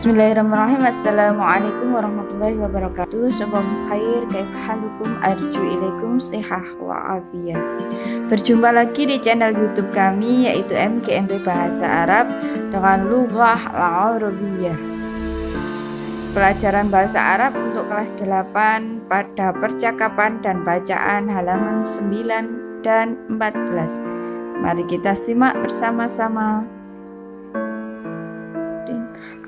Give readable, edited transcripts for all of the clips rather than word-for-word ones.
Bismillahirrahmanirrahim. Assalamualaikum warahmatullahi wabarakatuh. Sabah khair, kaif halukum, arju ilaikum sihah wa afiyah. Berjumpa lagi di channel YouTube kami yaitu MGMP Bahasa Arab dengan Lughah Al-Arabiyah. Pelajaran bahasa Arab untuk kelas 8 pada percakapan dan bacaan halaman 9 dan 14. Mari kita simak bersama-sama.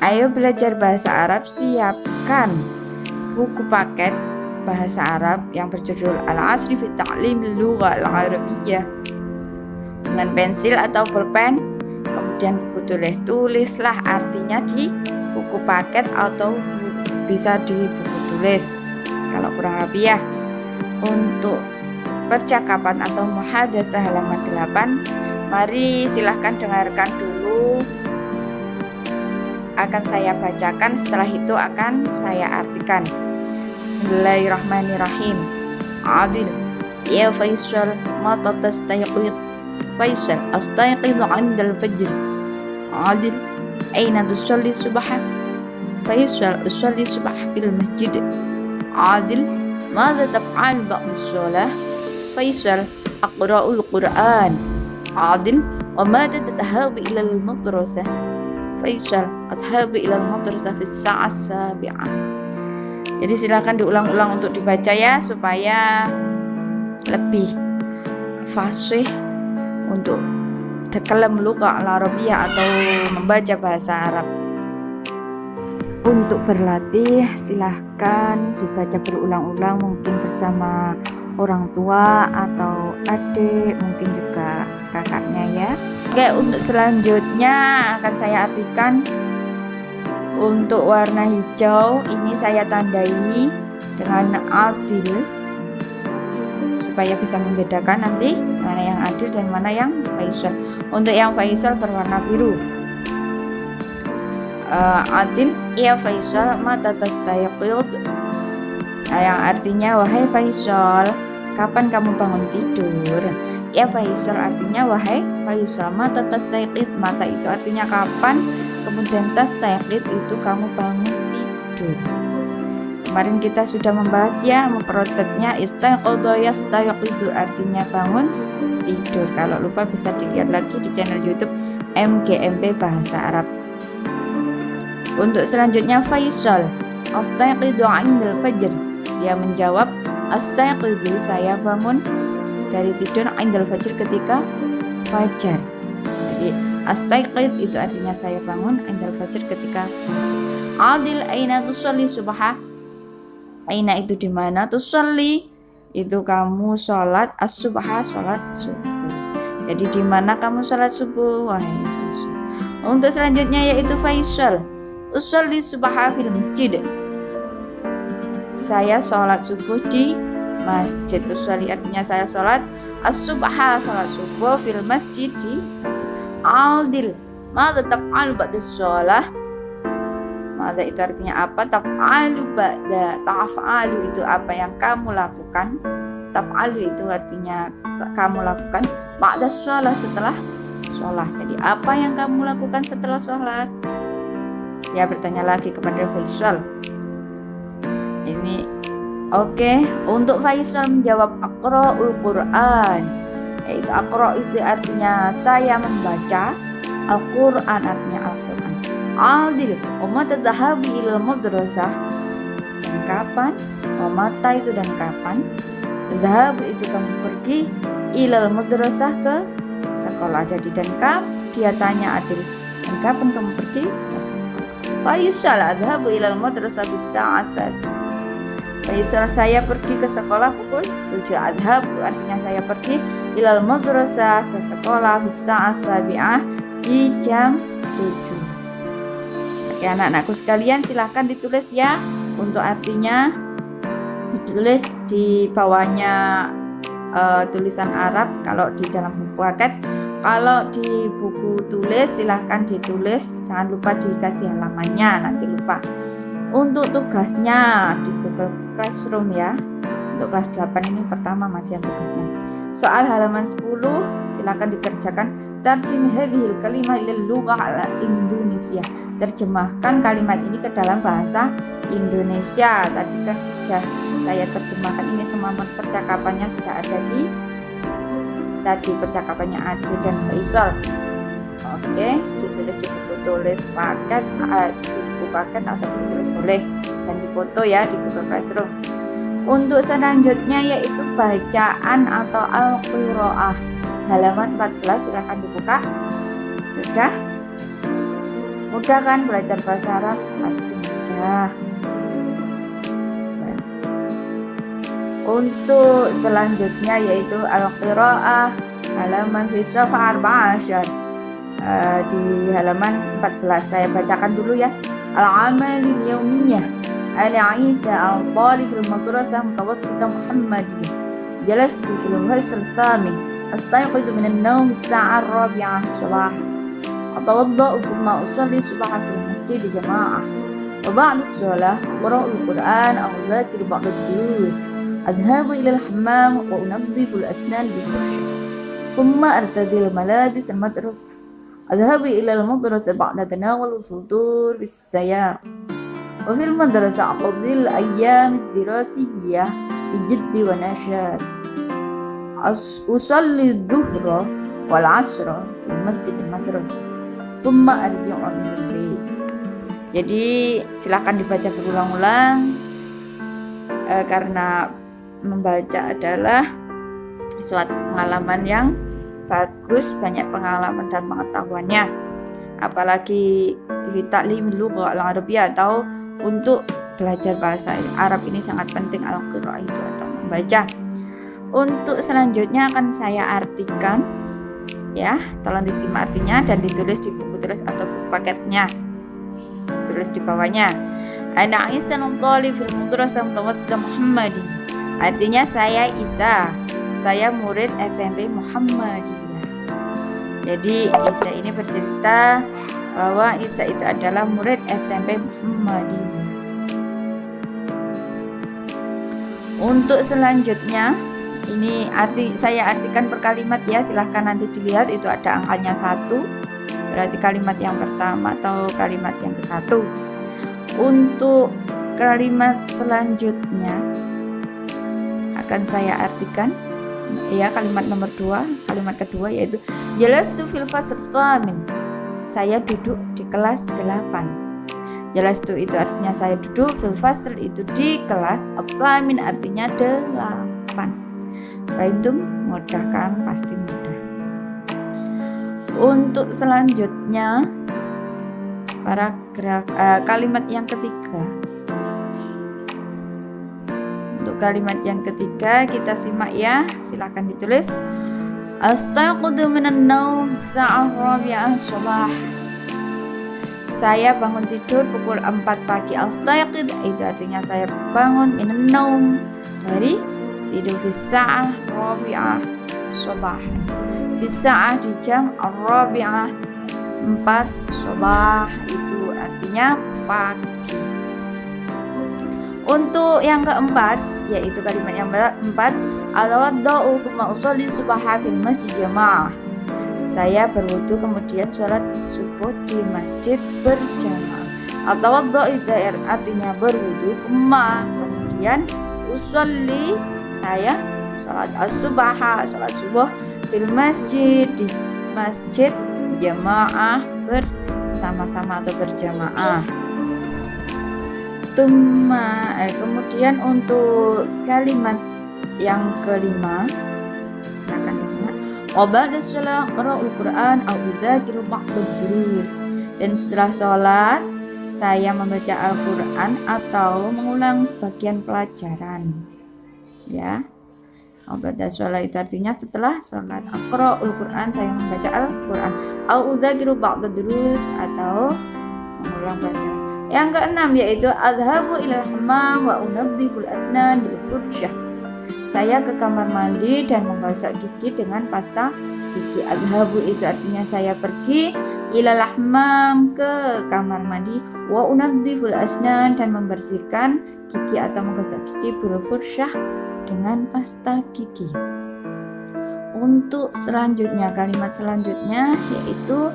Ayo belajar bahasa Arab, siapkan buku paket bahasa Arab yang berjudul Al-Asri fi Ta'limil Lughah Al-Arabiyyah dengan pensil atau pulpen, kemudian buku tulislah artinya di buku paket atau bisa di buku tulis kalau kurang rapi ya. Untuk percakapan atau muhadzatsah halaman 8, mari silahkan dengarkan dulu. Akan saya bacakan, setelah itu akan saya artikan. Bismillahirrahmanirrahim. Adil, ya Faisal, mata tastayqid. Faisal, astayqidu 'inda al-fajr. Adil, aina tusalli subha? Faisal, usalli subha fil masjid. Adil, ماذا تفعل بعد الصلاة؟ فيصل أقرأ القرآن. عادل وماذا تذهب إلى المدرسة؟ Faisal adhabu ilal madrasah fi sa'ah sabi'ah. Jadi silakan diulang-ulang untuk dibaca ya supaya lebih fasih untuk takalam lughah al-arabiyyah atau membaca bahasa Arab. Untuk berlatih silahkan dibaca berulang-ulang, mungkin bersama orang tua atau adik, mungkin juga kakaknya ya. Oke, untuk selanjutnya akan saya artikan. Untuk warna hijau ini saya tandai dengan adil supaya bisa membedakan nanti mana yang adil dan mana yang Faisal. Untuk yang Faisal berwarna biru. Adil, ya Faisal, mata tastayqid. Yang artinya wahai Faisal, kapan kamu bangun tidur? Ya Faisal artinya wahai Faisal, mata tastayqid, mata itu artinya kapan, kemudian tastayqid itu kamu bangun tidur. Kemarin kita sudah membahas ya, memperototnya istayqadha yastayqidu artinya bangun tidur. Kalau lupa bisa dilihat lagi di channel YouTube MGMP Bahasa Arab. Untuk selanjutnya Faisal, astayqidu 'indal fajr. Dia menjawab, astayqidu, saya bangun dari tidur, 'indal fajr, ketika fajar. Jadi astayqid itu artinya saya bangun, 'indal fajr, ketika fajar. Adil, aina tusalli subha? Aina itu di mana, tusalli itu kamu sholat, as-subha sholat subuh. Jadi di mana kamu sholat subuh, wahai Faisal. Untuk selanjutnya yaitu Faisal, usolli subha fil masjid. Saya sholat subuh di masjid. Usolli artinya saya sholat, as-subha sholat subuh, fil masjid di masjid. Adil, madza taf'alu ba'da sholah? Madza itu artinya apa? Taf'alu ba'da, taf'alu itu apa yang kamu lakukan. Taf'alu itu artinya kamu lakukan. Ba'da sholah, setelah sholat. Jadi apa yang kamu lakukan setelah sholat? Ya, bertanya lagi kepada Faisal. Ini oke. Untuk Faisal menjawab aqra'ul Qur'an. Yaitu aqra' itu artinya saya membaca, Al-Qur'an artinya Al-Qur'an. Adil, wa mata tadhhabu ilal madrasah? Dan kapan? Wa mata itu dan kapan? Tadhhabu itu kamu pergi, ilal madrasah, ke sekolah. Jadi dan dia tanya Adil, dan kapan kamu pergi ke sekolah? Faisal adhabu ilal madrasah bis sa'ah sabi'ah. Faisal, saya pergi ke sekolah pukul 7. Adhabu artinya saya pergi, ilal madrasah, ke sekolah, bis sa'ah sabi'ah, di jam 7. Oke anak-anakku sekalian, silahkan ditulis ya. Untuk artinya ditulis di bawahnya tulisan Arab kalau di dalam buku paket. Kalau di buku tulis silahkan ditulis, jangan lupa dikasih halamannya, nanti lupa. Untuk tugasnya di Google Classroom ya. untuk kelas 8 ini pertama masih yang tugasnya. Soal halaman 10 silakan dikerjakan. Tarjim hadhil kalimah ilal lughah al-Indonesia. Terjemahkan kalimat ini ke dalam bahasa Indonesia. Tadi kan sudah saya terjemahkan, ini semua percakapannya sudah ada di tadi, percakapannya Adil dan Faisal. Oke, ditulis di buku tulis paket, buku paket atau buku tulis boleh, dan difoto ya di Google Classroom. Untuk selanjutnya yaitu bacaan atau al-qiraah halaman 14, silahkan dibuka. Sudah? Mudah kan belajar bahasa Arab? Pasti mudah. Untuk selanjutnya yaitu al-qiraah halaman fi shafah 14, di halaman 14 saya bacakan dulu ya. Al-amalul yaumiyah ala Isa al-Talib fil madrasah mutawassitah Muhammadiyah. Jalastu fil fasl tsani astayqidu min an-nawm as-sa'a ar-rabi'ah sabah. Atawadda'u thumma usalli subha fil masjid jama'ah. Wa ba'da as-salah aqra'u al-Qur'an aw adhakir ba'd ad-durus. Adhabu ila al-hammam wa unadhifu al-asnan bil-furshah. Thumma artadi al-malabis al-madrasah. أذهب إلى المدرسة بعد تناول الفطور بالسيارة. وفي المدرسة أقضي الأيام الدراسية بجد ونشاط. أصلي الظهر والعصر في مسجد المدرسة ثم أرجع إلى البيت. Jadi silakan dibaca berulang-ulang, karena membaca adalah suatu pengalaman yang bagus, banyak pengalaman dan pengetahuannya, apalagi di ta'limul lughah al-arabiyyah atau untuk belajar bahasa Arab ini sangat penting al-qiraah itu atau membaca. Untuk selanjutnya akan saya artikan ya, tolong disimak artinya dan ditulis di buku tulis atau buku paketnya, tulis di bawahnya. Ana Isa al-Talib fil madrasah mutawassitah Muhammadiyah. Artinya saya Isa, saya murid SMP Muhammadiyah. Jadi Isa ini bercerita bahwa Isa itu adalah murid SMP Muhammadiyah. Untuk selanjutnya ini saya artikan per kalimat ya, silahkan nanti dilihat itu ada angkanya 1, berarti kalimat yang pertama atau kalimat yang ke-1. Untuk kalimat selanjutnya akan saya artikan ya, kalimat nomor 2, kalimat kedua yaitu jalastu fil fasl tsamin. Saya duduk di kelas 8. Jalastu itu artinya saya duduk, fil fasl itu di kelas, tsamin artinya 8. Fahimtum? Mudah kan? Pasti mudah. Untuk selanjutnya paragraf kalimat yang ketiga. Kalimat yang ketiga kita simak ya, silakan ditulis. Astayqidu minan naum sa'ah rabi'ah sabah. Saya bangun tidur pukul 4 pagi. Astayqid itu artinya saya bangun, minan naum dari tidur, fi sa'ah rabi'ah sabah. Fi sa'ah di jam rabi'ah 4 sabah itu artinya pagi. Untuk yang keempat yaitu kalimat yang keempat, al-wadda'u thumma usolli subha fil masjid jamaah. Saya berwudu kemudian sholat subuh di masjid berjamaah. Al-tawadda'u artinya berwudu, kemudian usolli saya sholat as-subha, sholat subuh fil masjid di masjid jamaah bersama-sama atau berjamaah. Kemudian untuk kalimat yang kelima silakan disimak. Wa ba'da shalah qara'ul Qur'an aw udzakiru ba'd ad-durus. Dan setelah sholat saya membaca Al-Qur'an atau mengulang sebagian pelajaran. Ya. Wa ba'da shalah itu artinya setelah sholat. Aqra'ul Qur'an, saya membaca Al-Qur'an. Aw udzakiru ba'd ad-durus atau mengulang pelajaran. Yang keenam yaitu adhabu ilal hammam wa unadhiful asnan bil fursyah. Saya ke kamar mandi dan menggosok gigi dengan pasta gigi. Adhabu itu artinya saya pergi, ilal hammam ke kamar mandi, wa unadhiful asnan dan membersihkan gigi atau menggosok gigi bil fursyah dengan pasta gigi. Untuk selanjutnya, kalimat selanjutnya yaitu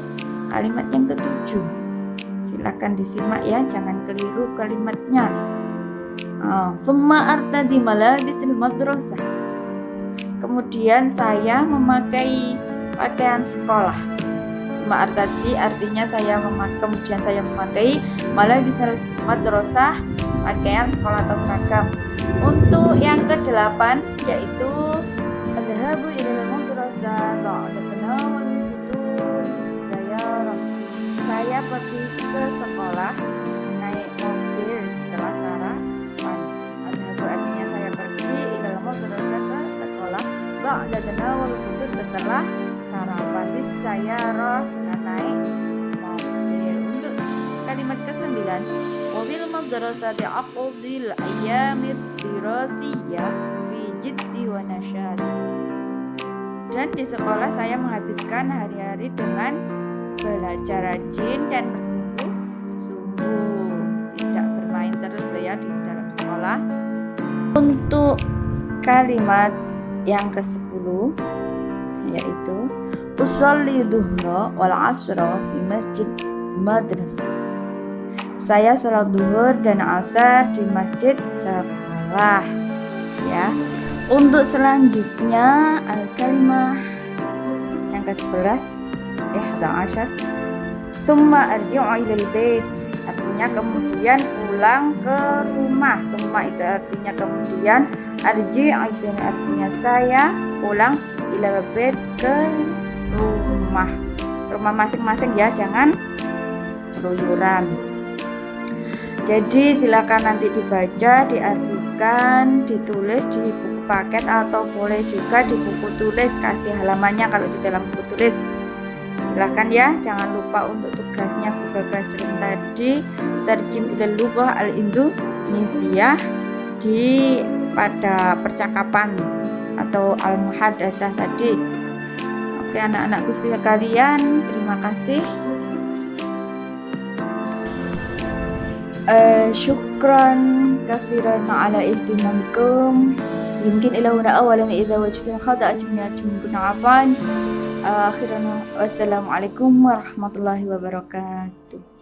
kalimat yang ketujuh. Silakan disimak ya, jangan keliru kalimatnya. Thumma artadi malabisil madrasah. Kemudian saya memakai pakaian sekolah. Thumma artadi artinya kemudian saya memakai malabisil madrasah, pakaian sekolah atau seragam. Untuk yang ke-8 yaitu adhabu ilal madrasah ba'da tanawul futur bisayyarah. Saya pergi ke sekolah naik mobil setelah sarapan. Adhabu artinya saya pergi ilal madrasah ke sekolah ba'da tanawul futur setelah sarapan bisayyarah dengan naik mobil. Untuk kalimat ke-9 wabil madrasati aqdil ayyamid dirasiyah fi jiddi wa nasyad. Dan di sekolah saya menghabiskan hari-hari dengan belajar rajin dan bersungguh-sungguh, tidak bermain terus ya di dalam sekolah. Untuk kalimat yang ke-10 yaitu usolli duhra wal asra fi masjid madrasah. Saya sholat duhur dan asar di masjid sekolah ya. Untuk selanjutnya al-kalimah yang ke-11 11 thumma arji'u ilal bait, artinya kemudian pulang ke rumah. Thumma itu artinya kemudian, arji'u itu artinya saya pulang ilal bait ke rumah masing-masing ya, jangan keluyuran. Jadi silakan nanti dibaca, diartikan, ditulis di buku paket atau boleh juga di buku tulis, kasih halamannya kalau di dalam buku tulis. Silakan ya, jangan lupa untuk tugasnya Google Classroom tadi terjem ilal lughah al-Indonesiah pada percakapan atau al-muhadasah tadi. Oke anak-anakku sekalian, terima kasih. Syukran katsiran ala ihtimamikum. Yumkin ila huna awalan idza wajadtum khata'a minkum afwan. Akhiran wassalamualaikum warahmatullahi wabarakatuh.